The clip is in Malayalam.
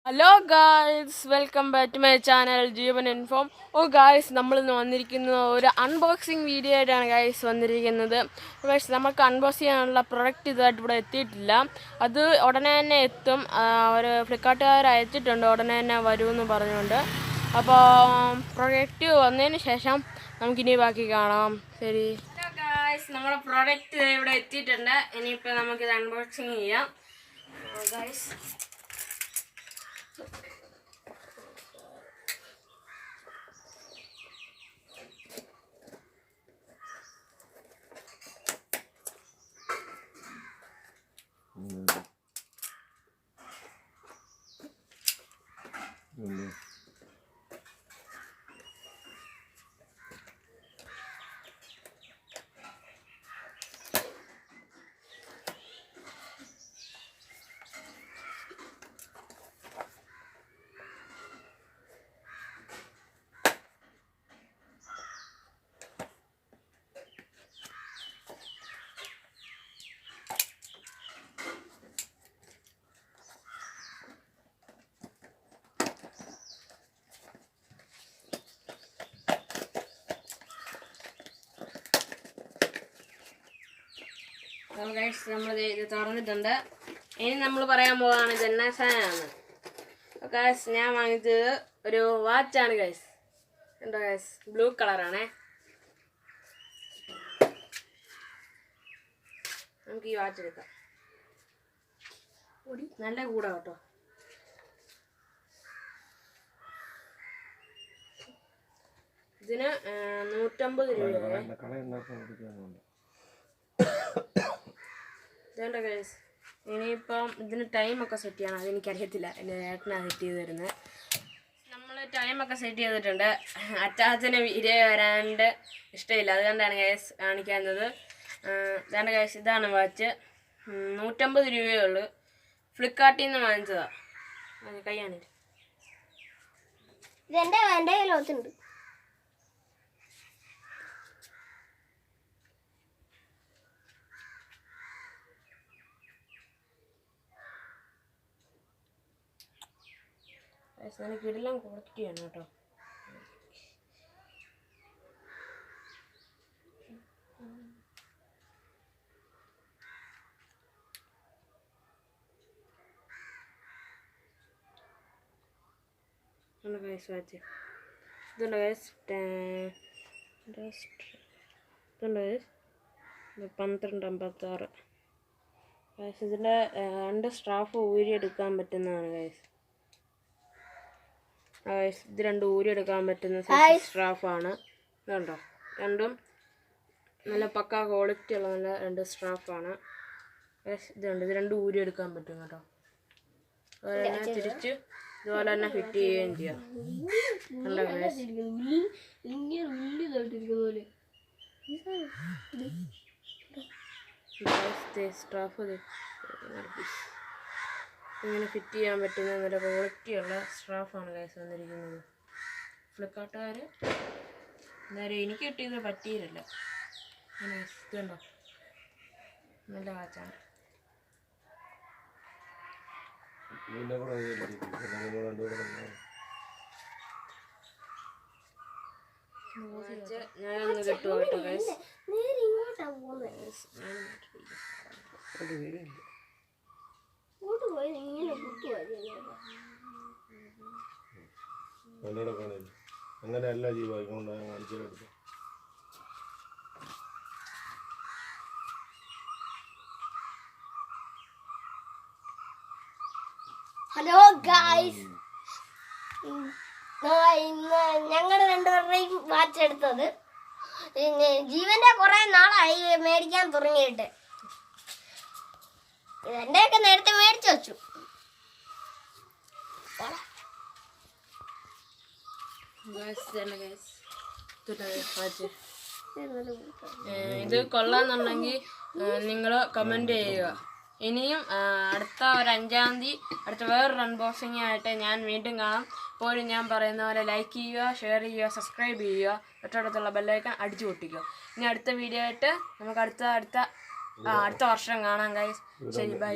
Hello guys, welcome back to my channel Jeevan inform. Guys, നമ്മളിന്ന് വന്നിരിക്കുന്നത് ഒരു അൺബോക്സിങ് വീഡിയോ ആയിട്ടാണ് ഗായ്സ് വന്നിരിക്കുന്നത്. ഗായ്സ്, നമുക്ക് അൺബോക്സ് ചെയ്യാനുള്ള പ്രൊഡക്റ്റ് ഇതായിട്ട് ഇവിടെ എത്തിയിട്ടില്ല. അത് ഉടനെ തന്നെ എത്തും. ഒരു ഫ്ലിപ്കാർട്ടുകാർ അയച്ചിട്ടുണ്ട്, ഉടനെ തന്നെ വരുമെന്ന് പറഞ്ഞുകൊണ്ട്. അപ്പോൾ പ്രൊഡക്റ്റ് വന്നതിന് ശേഷം നമുക്കിനി ബാക്കി കാണാം. ശരി. ഹലോ ഗായ്സ്, നമ്മുടെ പ്രൊഡക്റ്റ് ഇവിടെ എത്തിയിട്ടുണ്ട്. ഇനിയിപ്പോൾ നമുക്കിത് അൺബോക്സിങ് ചെയ്യാം ഗായ്സ്. നമ്മൾ ഇത് തുറന്നിട്ടുണ്ട്. ഇനി നമ്മൾ പറയാൻ പോവാണ് ഇത് എന്നാ സാധനമാണ്. ഗൈസ്, ഞാൻ വാങ്ങിച്ചത് ഒരു വാച്ചാണ് ഗൈസ്. ഉണ്ടോ ഗൈസ്? ബ്ലൂ കളറാണേ. നമുക്ക് ഈ വാച്ച് എടുക്കാം. നല്ല കൂടാ കേട്ടോ. ഇതിന് 150 രൂപയാണ്. ഇതുണ്ട് ഗൈസ്. ഇനിയിപ്പം ഇതിന് ടൈമൊക്കെ സെറ്റ് ചെയ്യണം. അതെനിക്കറിയത്തില്ല, എൻ്റെ ഏട്ടനാണ് സെറ്റ് ചെയ്ത് തരുന്നത്. നമ്മൾ ടൈമൊക്കെ സെറ്റ് ചെയ്തിട്ടുണ്ട്. അച്ചാച്ചന് വീഡിയോ വരാണ്ട് ഇഷ്ടമില്ല, അതുകൊണ്ടാണ് ഗൈസ് കാണിക്കുന്നത്. ഇതാണ് ഗൈസ്, ഇതാണ് വാച്ച്. 150 രൂപയേ ഉള്ളൂ. ഫ്ലിപ്കാർട്ടിൽ നിന്ന് വാങ്ങിച്ചതാണ്. കൈയാണിട്ട് ഇതെൻ്റെ കയ്യിലോത്തുണ്ട്. എനിക്ക് ഇതെല്ലാം ക്വാളിറ്റി ചെയ്യണം കേട്ടോ. ഗൈസ് വാച്ച് ഇതുണ്ട് ഗൈസ്. ഇതുണ്ട് ഗൈസ്, 1256 ഗൈസ്. ഇതിൻ്റെ 2 സ്ട്രാഫ് ഊരിയെടുക്കാൻ പറ്റുന്നതാണ് ഗൈസ്. ഇത് 2 ഊരിയെടുക്കാൻ പറ്റുന്ന സ്ട്രാഫാണ്. ഇതുണ്ടോ, രണ്ടും നല്ല പക്കാ ക്വാളിറ്റി ഉള്ള നല്ല 2 സ്ട്രാഫാണ്. ഇതുണ്ട്, ഇത് 2 ഊരിയെടുക്കാൻ പറ്റും കേട്ടോ. അതുപോലെ തന്നെ തിരിച്ച് ഇതുപോലെ തന്നെ ഫിറ്റ് ചെയ്യുകയും ചെയ്യാം. നല്ല സ്ട്രാഫ് ഇങ്ങനെ ഫിറ്റ് ചെയ്യാൻ പറ്റുന്ന നല്ല ക്വാളിറ്റിയുള്ള സ്ട്രാഫാണ് ഗൈസ് വന്നിരിക്കുന്നത്. ഫ്ലിപ്കാർട്ടുകാർ എന്തായാലും എനിക്ക് കിട്ടിയത് പറ്റിയില്ല. അങ്ങനെ ഇതുണ്ടോ, നല്ല വാച്ചാണ്. ഞാനൊന്ന് കിട്ടുമോ കേട്ടോ ഗൈസ്. അങ്ങനെയല്ല ജീവ കാണിച്ചെടുത്തു. ഹലോ ഗായ്സ്, ഇന്ന് ഞങ്ങൾ രണ്ടുപേരുടെയും വാച്ച് എടുത്തത്. ജീവന്റെ കുറെ നാളായി മേടിക്കാൻ തുടങ്ങിയിട്ട്. എൻ്റെയൊക്കെ നേരത്തെ മേടിച്ചു വെച്ചു. ഇത് കൊള്ളാന്നുണ്ടെങ്കിൽ നിങ്ങൾ കമൻറ്റ് ചെയ്യുക. ഇനിയും അടുത്ത ഒരു 5-ാം തീയതി അടുത്ത വേറൊരു അൺബോക്സിംഗ് ആയിട്ട് ഞാൻ വീണ്ടും കാണാം. ഇപ്പോഴും ഞാൻ പറയുന്ന പോലെ ലൈക്ക് ചെയ്യുക, ഷെയർ ചെയ്യുക, സബ്സ്ക്രൈബ് ചെയ്യുക, തൊട്ടടുത്തുള്ള ബെല്ലൈക്കൺ അടിച്ചു പൊട്ടിക്കുക. ഇനി അടുത്ത വീഡിയോ ആയിട്ട് നമുക്ക് അടുത്ത വർഷം കാണാം ഗൈസ്. ശരി, ബൈ.